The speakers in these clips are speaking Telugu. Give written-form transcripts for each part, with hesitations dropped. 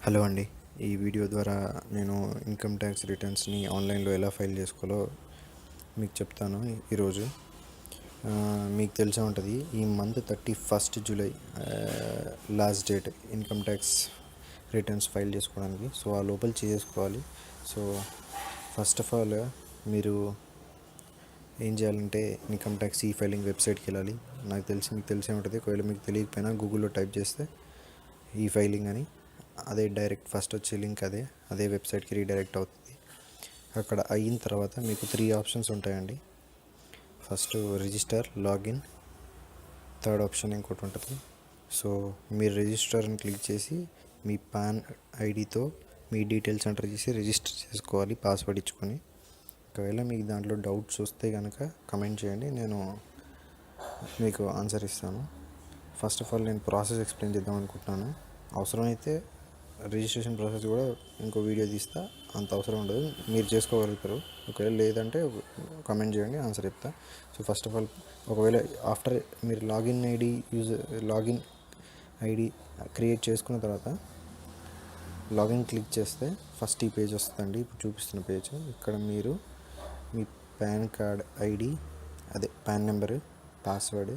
హలో అండి. ఈ వీడియో ద్వారా నేను ఇన్కమ్ ట్యాక్స్ రిటర్న్స్ని ఆన్లైన్లో ఎలా ఫైల్ చేసుకోవాలో మీకు చెప్తాను ఈరోజు. మీకు తెలిసే ఉంటుంది, ఈ month 31 July last date income tax returns file చేసుకోవడానికి. సో ఆ లోపల చేసుకోవాలి. సో ఫస్ట్ ఆఫ్ ఆల్ మీరు ఏం చేయాలంటే ఇన్కమ్ ట్యాక్స్ ఫైలింగ్ వెబ్సైట్కి వెళ్ళాలి. నాకు తెలిసి మీకు తెలిసే ఉంటుంది. ఒకవేళ మీకు తెలియకపోయినా గూగుల్లో టైప్ చేస్తే ఫైలింగ్ అని అదే డైరెక్ట్ ఫస్ట్ వచ్చే లింక్ అదే వెబ్సైట్కి రీడైరెక్ట్ అవుతుంది. అక్కడ అయిన తర్వాత మీకు 3 ఆప్షన్స్ ఉంటాయండి. First register, login, third option ఇంకోటి ఉంటుంది. సో మీరు రిజిస్టర్ని క్లిక్ చేసి మీ పాన్ ఐడితో మీ డీటెయిల్స్ ఎంటర్ చేసి రిజిస్టర్ చేసుకోవాలి పాస్వర్డ్ ఇచ్చుకొని. ఒకవేళ మీకు దాంట్లో డౌట్స్ వస్తే కనుక కమెంట్ చేయండి, నేను మీకు ఆన్సర్ ఇస్తాను. ఫస్ట్ ఆఫ్ ఆల్ నేను ప్రాసెస్ ఎక్స్ప్లెయిన్ చేద్దాం అనుకుంటున్నాను. అవసరమైతే రిజిస్ట్రేషన్ ప్రాసెస్ కూడా ఇంకో వీడియో తీస్తా, అంత అవసరం ఉండదు, మీరు చేసుకోగలుగుతారు. ఒకవేళ లేదంటే కామెంట్ చేయండి, ఆన్సర్ చెప్తా. సో ఫస్ట్ ఆఫ్ ఆల్ ఒకవేళ ఆఫ్టర్ మీరు లాగిన్ ఐడి క్రియేట్ చేసుకున్న తర్వాత లాగిన్ క్లిక్ చేస్తే ఫస్ట్ ఈ పేజ్ వస్తుందండి. ఇప్పుడు చూపిస్తున్న పేజ్. ఇక్కడ మీరు మీ పాన్ కార్డ్ ఐడి, అదే pan number, password,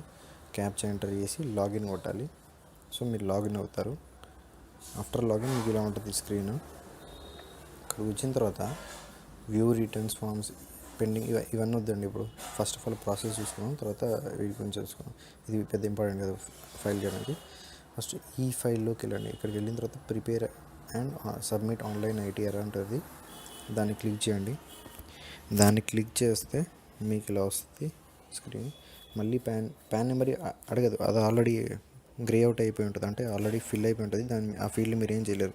captcha enter చేసి లాగిన్ కొట్టాలి. సో మీరు లాగిన్ అవుతారు. ఆఫ్టర్ లాగిన్ మీకు ఇలా ఉంటుంది స్క్రీన్. ఇక్కడ వచ్చిన తర్వాత వ్యూ రిటర్న్స్ ఫార్మ్స్ పెండింగ్ ఇవన్నీ వద్దండి. ఇప్పుడు ఫస్ట్ ఆఫ్ ఆల్ ప్రాసెస్ చూసుకున్నాం, తర్వాత వీటి గురించి చూసుకున్నాం. ఇది పెద్ద ఇంపార్టెంట్ కదా ఫైల్ చేయడానికి. ఫస్ట్ ఈ ఫైల్లోకి వెళ్ళండి. ఇక్కడికి వెళ్ళిన తర్వాత prepare and submit online ITR ఉంటుంది. దాన్ని క్లిక్ చేయండి. దాన్ని క్లిక్ చేస్తే మీకు ఇలా వస్తుంది స్క్రీన్. మళ్ళీ పాన్ నెంబర్ అడగదు, అది ఆల్రెడీ గ్రే అవుట్ అయిపోయి ఉంటుంది, అంటే ఆల్రెడీ ఫిల్ అయిపోయి ఉంటుంది. ఆ ఫీల్డ్ మీరు ఏం చేయలేరు.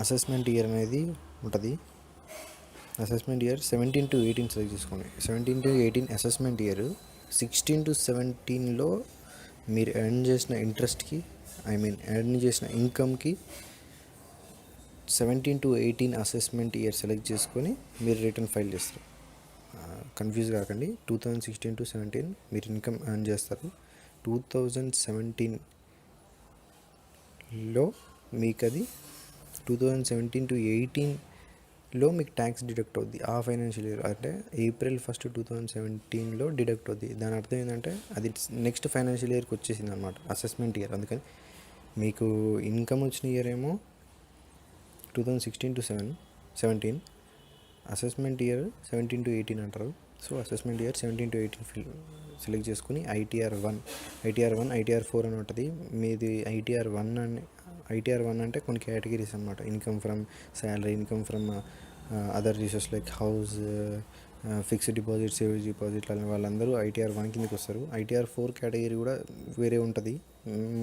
అసెస్మెంట్ ఇయర్ అనేది ఉంటుంది. అసెస్మెంట్ ఇయర్ 17 to 18 సెలెక్ట్ చేసుకోండి. 17 to 18 అసెస్మెంట్ ఇయర్. 16 to 17లో మీరు ఎర్న్ చేసిన ఇంట్రెస్ట్కి, ఎర్న్ చేసిన ఇన్కమ్కి 17 to 18 అసెస్మెంట్ ఇయర్ సెలెక్ట్ చేసుకొని మీరు రిటర్న్ ఫైల్ చేస్తారు. కన్ఫ్యూజ్ కాకండి. 2016 to 17 మీరు ఇన్కమ్ ఎర్న్ చేస్తారు. 2017లో మీకు అది 2017 to 18లో మీకు ట్యాక్స్ డిడక్ట్ అవుద్ది. ఆ ఫైనాన్షియల్ ఇయర్ అంటే April 1, 2017లో డిడక్ట్ అవుద్ది. దాని అర్థం ఏంటంటే అది నెక్స్ట్ ఫైనాన్షియల్ ఇయర్కి వచ్చేసింది అనమాట, అసెస్మెంట్ ఇయర్. అందుకని మీకు ఇన్కమ్ వచ్చిన ఇయర్ ఏమో 2016 to 17, అసెస్మెంట్ ఇయర్ 17 to 18 అంటారు. So assessment year 17 to 18 select చేసుకుని ఐటీఆర్ 1, ఐటీఆర్ 4 అని ఉంటుంది. మీది ఐటీఆర్ 1 అంటే కొన్ని కేటగిరీస్ అనమాట. Income from salary, income from other resource like house, fixed deposit, savings deposit, వాళ్ళందరూ ఐటీఆర్ 1 కిందకి వస్తారు. ఐటీఆర్ 4 కేటగిరీ కూడా వేరే ఉంటుంది.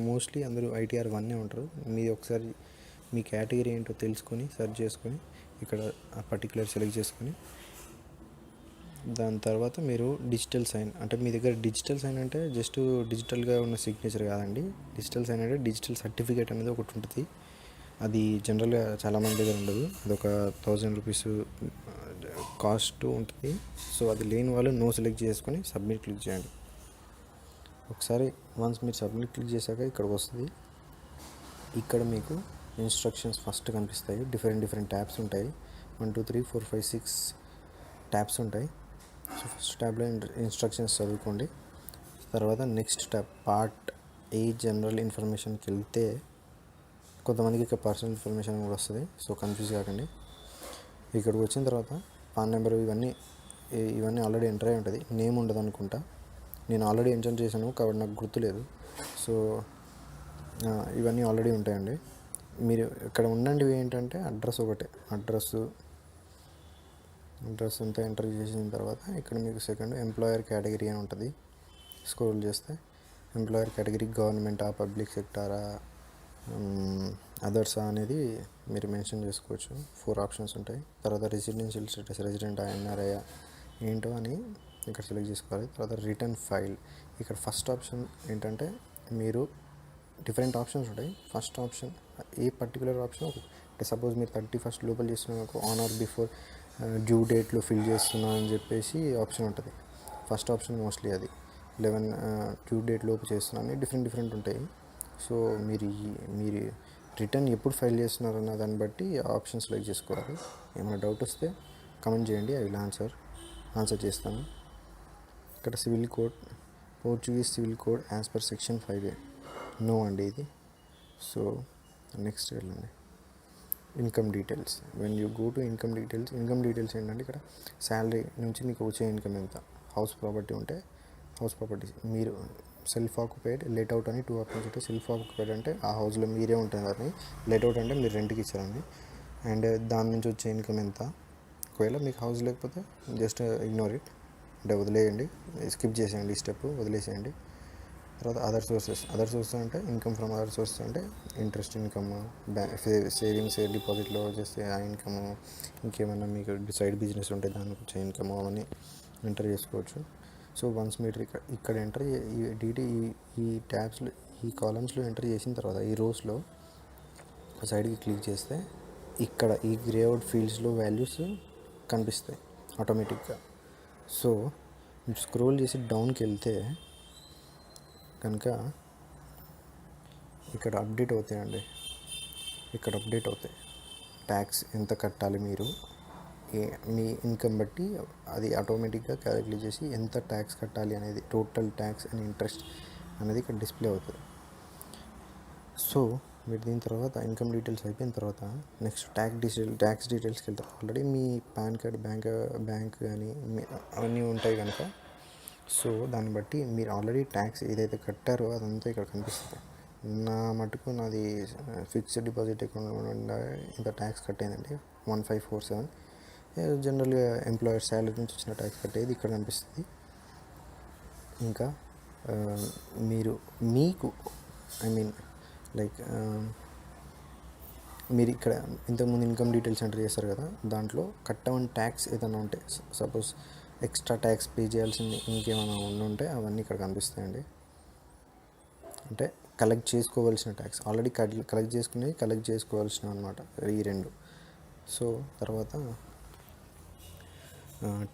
మోస్ట్లీ అందరూ ఐటీఆర్ 1 ఉంటారు. మీరు ఒకసారి మీ కేటగిరీ ఏంటో తెలుసుకొని సెర్చ్ చేసుకొని ఇక్కడ ఆ పర్టికులర్ సెలెక్ట్ చేసుకొని దాని తర్వాత మీరు డిజిటల్ సైన్, అంటే మీ దగ్గర డిజిటల్ సైన్ అంటే జస్ట్ డిజిటల్గా ఉన్న సిగ్నేచర్ కాదండి. డిజిటల్ సైన్ అంటే డిజిటల్ సర్టిఫికేట్ అనేది ఒకటి ఉంటుంది. అది జనరల్గా చాలామంది దగ్గర ఉండదు. అది ఒక 1000 రూపీస్ కాస్ట్ ఉంటుంది. సో అది లేని వాళ్ళు నో సెలెక్ట్ చేసుకొని సబ్మిట్ క్లిక్ చేయండి. ఒకసారి వన్స్ మీరు సబ్మిట్ క్లిక్ చేశాక ఇక్కడికి వస్తుంది. ఇక్కడ మీకు ఇన్స్ట్రక్షన్స్ ఫస్ట్ కనిపిస్తాయి. డిఫరెంట్ ట్యాబ్స్ ఉంటాయి. 1 2 3 4 5 6 ట్యాబ్స్ ఉంటాయి. సో ఫస్ట్ ట్యాబ్లో ఇన్స్ట్రక్షన్స్ చదువుకోండి. తర్వాత next tab part A general ఇన్ఫర్మేషన్కి వెళ్తే కొంతమందికి ఇక్కడ పర్సనల్ ఇన్ఫర్మేషన్ కూడా వస్తుంది. సో కన్ఫ్యూజ్ కాకండి. ఇక్కడికి వచ్చిన తర్వాత పాన్ నెంబర్ ఇవన్నీ ఆల్రెడీ ఎంటర్ అయి ఉంటుంది. నేమ్ ఉండదు అనుకుంటా, నేను ఆల్రెడీ ఎంటర్ చేశాను కాబట్టి నాకు గుర్తులేదు. సో ఇవన్నీ ఆల్రెడీ ఉంటాయండి. మీరు ఇక్కడ ఉండండివి ఏంటంటే అడ్రస్ ఒకటే, అడ్రస్ అంతా ఎంటర్ చేసిన తర్వాత ఇక్కడ మీకు సెకండ్ ఎంప్లాయర్ కేటగిరీ అని ఉంటుంది. స్క్రోల్ చేస్తే ఎంప్లాయర్ కేటగిరీ గవర్నమెంటా, పబ్లిక్ సెక్టారా, అదర్సా అనేది మీరు మెన్షన్ చేసుకోవచ్చు. 4 ఆప్షన్స్ ఉంటాయి. తర్వాత రెసిడెన్షియల్ స్టేటస్, రెసిడెంట్, ఎన్ఆర్ఐ ఏంటో అని ఇక్కడ సెలెక్ట్ చేసుకోవాలి. తర్వాత రిటర్న్ ఫైల్. ఇక్కడ ఫస్ట్ ఆప్షన్ ఏంటంటే మీరు డిఫరెంట్ ఆప్షన్స్ ఉంటాయి. First option a particular option అంటే సపోజ్ మీరు 31 లోపల చేస్తున్నారు, ఆన్ ఆర్ బిఫోర్ డ్యూ డేట్లో ఫిల్ చేస్తున్నా అని చెప్పేసి ఆప్షన్ ఉంటుంది. ఫస్ట్ ఆప్షన్ మోస్ట్లీ అది 11 డ్యూ డేట్ లోపు చేస్తున్నా అని డిఫరెంట్ ఉంటాయి. సో మీరు రిటర్న్ ఎప్పుడు ఫైల్ చేస్తున్నారన్న దాన్ని బట్టి ఆప్షన్ సెలెక్ట్ చేసుకోవాలి. ఏమైనా డౌట్ వస్తే కమెంట్ చేయండి, ఐ విల్ ఆన్సర్ చేస్తాను. ఇక్కడ civil code, Portuguese civil code as per section 5A no అండి ఇది. సో నెక్స్ట్ వెళ్ళండి. Income details. When you go to income details ఏంటంటే ఇక్కడ శాలరీ నుంచి మీకు వచ్చే ఇన్కమ్ ఎంత, హౌస్ ప్రాపర్టీ ఉంటే హౌస్ ప్రాపర్టీ, మీరు సెల్ఫ్ ఆక్యుపైడ్, లెట్ అవుట్ అని 2 ఆప్షన్స్ ఉంటాయి. సెల్ఫ్ ఆక్యుపైడ్ అంటే ఆ హౌస్లో మీరే ఉంటారని, లెట్ అవుట్ అంటే మీరు రెంట్కి ఇచ్చారండి. అండ్ దాని నుంచి వచ్చే ఇన్కమ్ ఎంత. ఒకవేళ మీకు హౌస్ లేకపోతే జస్ట్ ఇగ్నోర్ ఇట్, అంటే వదిలేయండి, స్కిప్ చేసేయండి ఈ స్టెప్, వదిలేసేయండి. తర్వాత అదర్ సోర్సెస్ అంటే ఇన్కమ్ ఫ్రమ్ అదర్ సోర్సెస్ అంటే ఇంట్రెస్ట్ ఇన్కమ్, సేవింగ్స్ డిపాజిట్లో చేస్తే ఆ ఇన్కమ్, ఇంకేమైనా మీకు సైడ్ బిజినెస్ ఉంటే దానికి వచ్చే ఇన్కమ్, అవన్నీ ఎంటర్ చేసుకోవచ్చు. సో వన్స్ మీరు ఇక్కడ ఎంటర్ ఈ ట్యాబ్స్లో, ఈ కాలమ్స్లో ఎంటర్ చేసిన తర్వాత ఈ రోస్లో సైడ్కి క్లిక్ చేస్తే ఇక్కడ ఈ గ్రే అవుట్ ఫీల్డ్స్లో వాల్యూస్ కనిపిస్తాయి ఆటోమేటిక్గా. సో స్క్రోల్ చేసి డౌన్కి వెళ్తే కనుక ఇక్కడ అప్డేట్ అవుతాయండి. ఇక్కడ అప్డేట్ అవుతాయి ట్యాక్స్ ఎంత కట్టాలి మీరు, మీ ఇన్కమ్ బట్టి అది ఆటోమేటిక్గా క్యాలిక్యులేట్ చేసి ఎంత ట్యాక్స్ కట్టాలి అనేది, టోటల్ ట్యాక్స్ అండ్ ఇంట్రెస్ట్ అనేది ఇక్కడ డిస్ప్లే అవుతుంది. సో మీరు దీని తర్వాత ఇన్కమ్ డీటెయిల్స్ అయిపోయిన తర్వాత నెక్స్ట్ ట్యాక్స్ డీటెయిల్స్కి వెళ్తారు. ఆల్రెడీ మీ పాన్ కార్డ్, బ్యాంక్ కానీ అవన్నీ ఉంటాయి కనుక, సో దాన్ని బట్టి మీరు ఆల్రెడీ ట్యాక్స్ ఏదైతే కట్టారో అదంతా ఇక్కడ కనిపిస్తుంది. నా మటుకు నాది ఫిక్స్డ్ డిపాజిట్ అకౌంట్ ఇంత ట్యాక్స్ కట్టేదండి, 1547. జనరల్గా ఎంప్లాయర్ శాలరీ నుంచి వచ్చిన ట్యాక్స్ కట్టేది ఇక్కడ కనిపిస్తుంది. ఇంకా మీకు లైక్ మీరు ఇక్కడ ఇంతకుముందు ఇన్కమ్ డీటెయిల్స్ ఎంటర్ చేస్తారు కదా, దాంట్లో కట్టమని ట్యాక్స్ ఏదైనా ఉంటే, సపోజ్ ఎక్స్ట్రా ట్యాక్స్ పే చేయాల్సింది ఇంకేమైనా ఉంటే అవన్నీ ఇక్కడ కనిపిస్తాయండి. అంటే కలెక్ట్ చేసుకోవాల్సిన ట్యాక్స్, ఆల్రెడీ కలెక్ట్ చేసుకోవాల్సినవి అనమాట ఈ రెండు. సో తర్వాత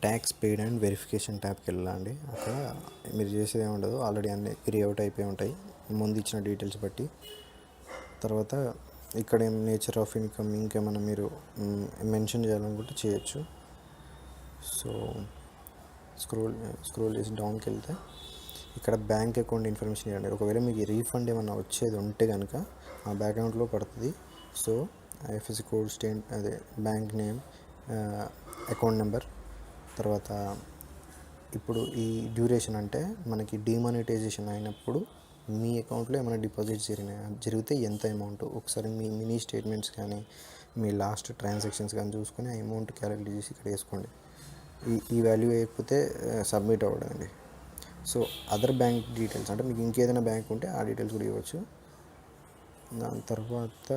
ట్యాక్స్ పెయిడ్ అండ్ వెరిఫికేషన్ ట్యాబ్కి వెళ్ళండి. అక్కడ మీరు చేసేది ఏమి ఉండదు, ఆల్రెడీ అన్నీ అవుట్ అయిపోయి ఉంటాయి ముందు ఇచ్చిన డీటెయిల్స్ బట్టి. తర్వాత ఇక్కడ నేచర్ ఆఫ్ ఇన్కమ్ ఇంకేమైనా మీరు మెన్షన్ చేయాలనుకుంటే చేయొచ్చు. సో స్క్రోల్ చేసి డౌన్కి వెళ్తే ఇక్కడ బ్యాంక్ అకౌంట్ ఇన్ఫర్మేషన్ ఇవ్వండి. ఒకవేళ మీకు రీఫండ్ ఏమైనా వచ్చేది ఉంటే కనుక ఆ బ్యాంక్ అకౌంట్లో పడుతుంది. సో ఐఎఫ్ఎస్సి కోడ్, అదే బ్యాంక్ నేమ్, అకౌంట్ నెంబర్. తర్వాత ఇప్పుడు ఈ డ్యూరేషన్ అంటే మనకి డిమానిటైజేషన్ అయినప్పుడు మీ అకౌంట్లో ఏమైనా డిపాజిట్స్ జరిగితే ఎంత అమౌంట్, ఒకసారి మీ మినీ స్టేట్మెంట్స్ కానీ మీ లాస్ట్ ట్రాన్సాక్షన్స్ కానీ చూసుకొని ఆ అమౌంట్ క్యాలిక్యులేట్ చేసి ఇక్కడ వేసుకోండి. ఈ వాల్యూ వేయకపోతే సబ్మిట్ అవ్వడండి. సో అదర్ బ్యాంక్ డీటెయిల్స్ అంటే మీకు ఇంకేదైనా బ్యాంక్ ఉంటే ఆ డీటెయిల్స్ కూడా ఇవ్వచ్చు. దాని తర్వాత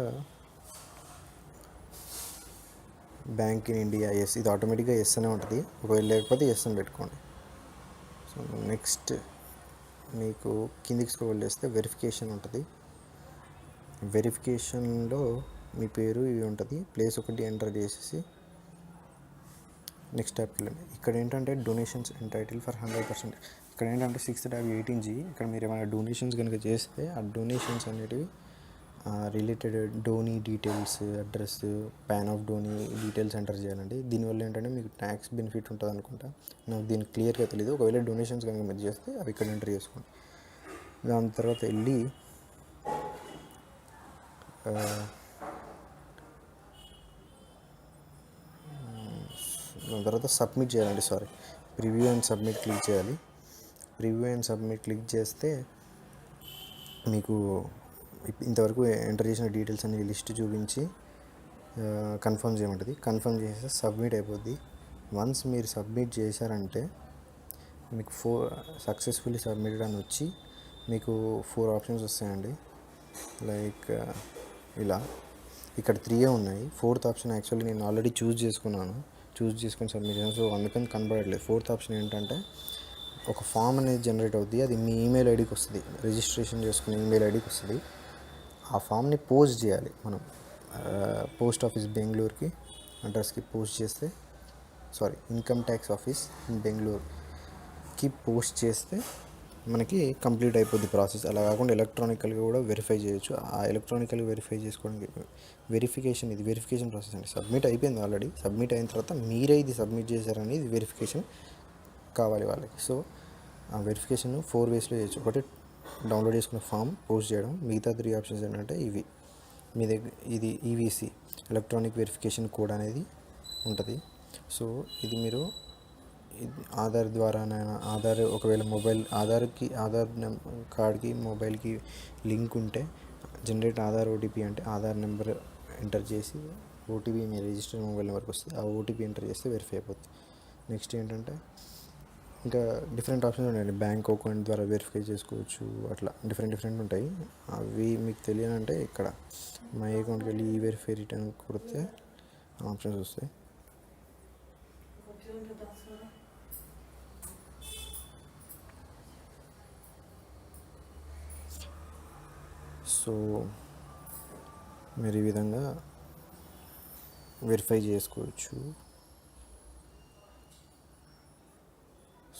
బ్యాంక్ ఇన్ ఇండియా, ఎస్, ఇది ఆటోమేటిక్గా ఎస్ అనే ఉంటుంది. ఒకవేళ లేకపోతే ఎస్ అని పెట్టుకోండి. సో నెక్స్ట్ మీకు కిందికి స్క్రోల్ చేస్తే వెరిఫికేషన్ ఉంటుంది. వెరిఫికేషన్లో మీ పేరు ఇవి ఉంటుంది, ప్లేస్ ఒకటి ఎంటర్ చేసేసి నెక్స్ట్ ట్యాబ్కి వెళ్ళండి. ఇక్కడ ఏంటంటే డొనేషన్స్ ఎంటైటిల్ ఫర్ 100%. ఇక్కడ ఏంటంటే 6th tab 18G. ఇక్కడ మీరు ఏమైనా డొనేషన్స్ కనుక చేస్తే ఆ డొనేషన్స్ అనేటివి related డోనీ details, address, pan of డోనీ details enter చేయాలండి. దీనివల్ల ఏంటంటే మీకు ట్యాక్స్ బెనిఫిట్ ఉంటుంది అనుకుంటా, నాకు దీనికి క్లియర్గా తెలియదు. ఒకవేళ డొనేషన్స్ కనుక మీరు చేస్తే అవి ఇక్కడ ఎంటర్ చేసుకోండి. దాని తర్వాత వెళ్ళి దాని తర్వాత సబ్మిట్ చేయాలండి. ప్రివ్యూ అండ్ సబ్మిట్ క్లిక్ చేయాలి. ప్రివ్యూ అండ్ సబ్మిట్ క్లిక్ చేస్తే మీకు ఇంతవరకు ఎంటర్ చేసిన డీటెయిల్స్ అన్ని లిస్ట్ చూపించి కన్ఫర్మ్ చేయమంటుంది. కన్ఫర్మ్ చేస్తే సబ్మిట్ అయిపోద్ది. వన్స్ మీరు సబ్మిట్ చేశారంటే మీకు సక్సెస్ఫుల్లీ సబ్మిటెడ్ అని వచ్చి మీకు 4 ఆప్షన్స్ వస్తాయండి. లైక్ ఇలా ఇక్కడ 3 ఉన్నాయి. 4th ఆప్షన్ యాక్చువల్లీ నేను ఆల్రెడీ చూస్ చేసుకొని సబ్మిట్ చేశాను. సో అందుకని కనబడట్లేదు. 4th ఆప్షన్ ఏంటంటే ఒక ఫామ్ అనేది జనరేట్ అవుతుంది. అది మీ ఈమెయిల్ ఐడికి వస్తుంది, రిజిస్ట్రేషన్ చేసుకునే ఈమెయిల్ ఐడికి వస్తుంది. ఆ ఫామ్ని పోస్ట్ చేయాలి మనం. పోస్ట్ ఆఫీస్ బెంగళూరుకి అడ్రస్కి పోస్ట్ చేస్తే, ఇన్కమ్ ట్యాక్స్ ఆఫీస్ బెంగళూరుకి పోస్ట్ చేస్తే మనకి కంప్లీట్ అయిపోద్ది ప్రాసెస్. అలా కాకుండా ఎలక్ట్రానికల్గా కూడా వెరిఫై చేయొచ్చు. ఆ ఎలక్ట్రానికల్గా వెరిఫై చేసుకోవడానికి వెరిఫికేషన్ ప్రాసెస్ అండి. సబ్మిట్ అయిపోయింది ఆల్రెడీ. సబ్మిట్ అయిన తర్వాత మీరే ఇది సబ్మిట్ చేశారని ఇది వెరిఫికేషన్ కావాలి వాళ్ళకి. సో ఆ వెరిఫికేషన్ 4 వేస్లో చేయొచ్చు. ఒకటి డౌన్లోడ్ చేసుకున్న ఫామ్ పోస్ట్ చేయడం, మిగతా 3 ఆప్షన్స్ ఏంటంటే ఇవి. మీ దగ్గర ఇది ఈవీసీ ఎలక్ట్రానిక్ వెరిఫికేషన్ కోడ్ అనేది ఉంటుంది. సో ఇది మీరు ఆధార్ ద్వారానైనా, ఆధార్ ఒకవేళ ఆధార్ కార్డ్కి మొబైల్కి లింక్ ఉంటే జనరేట్ ఆధార్ ఓటీపీ అంటే ఆధార్ నెంబర్ ఎంటర్ చేసి ఓటీపీ మీ రిజిస్టర్ మొబైల్ నెంబర్కి వస్తుంది. ఆ ఓటీపీ ఎంటర్ చేస్తే వెరిఫై అయిపోతుంది. నెక్స్ట్ ఏంటంటే ఇంకా డిఫరెంట్ ఆప్షన్స్ ఉన్నాయండి. బ్యాంక్ అకౌంట్ ద్వారా వెరిఫై చేసుకోవచ్చు. అట్లా డిఫరెంట్ ఉంటాయి. అవి మీకు తెలియాలంటే ఇక్కడ మై అకౌంట్కి వెళ్ళి ఈ వెరిఫై రిటర్న్ కొడితే ఆప్షన్స్ వస్తాయి. సో మీరు ఈ విధంగా వెరిఫై చేసుకోవచ్చు.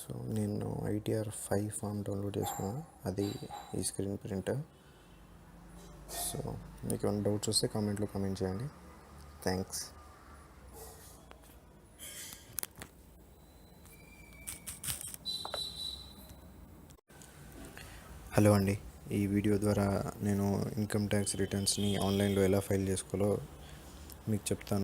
సో నేను ITR 5 ఫామ్ డౌన్లోడ్ చేసుకున్నాను. అది ఈ స్క్రీన్ ప్రింటర్. సో మీకు ఏమైనా డౌట్స్ వస్తే కామెంట్లో కామెంట్ చేయండి. థ్యాంక్స్. హలో అండి. ఈ వీడియో ద్వారా నేను ఇన్కమ్ ట్యాక్స్ రిటర్న్స్ని ఆన్లైన్లో ఎలా ఫైల్ చేసుకోవాలో మీకు చెప్తాను.